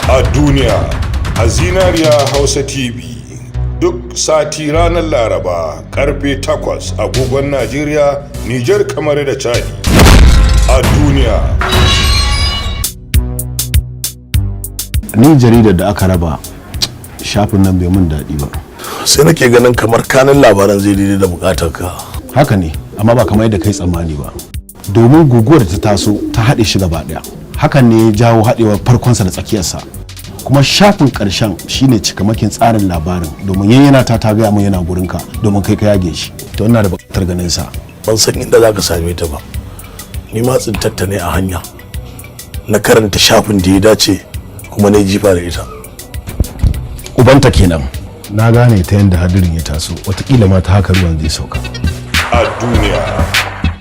A duniya a Zinariya Hausa TV duk sati ranar Laraba karfe 8 agogon Najeriya, Nijar, kamar da Chadi. A duniya. Ni jaridar da aka raba shafin nan bai mun daɗi ba. Sai nake ganin kamar kanin labaran zai daidai da bukatar ka. Haka ne, amma ba kamar yadda kai tsammani ba. Domin guguwar ta taso ta haɗe shi gaba ɗaya. Hakan ne ya jawo haɗewar farkonsa da tsakiyarsa. Kuma shafin ƙarshen shine cikamakin tsarin labarin, domin yayyana ta gaya mun yana gurinka domin kai ka yage shi. To ina da buƙatar ganin sa. Ban san inda zaka same ta ba. Ni ma tsintatta ne a hanya. Na karanta shafin da ya dace kuma na jifa da ita. Ubanta kenan. Na gane ta yanda hadirin ya taso, wataƙila ma ta haka ruwan zai sauka. A duniya.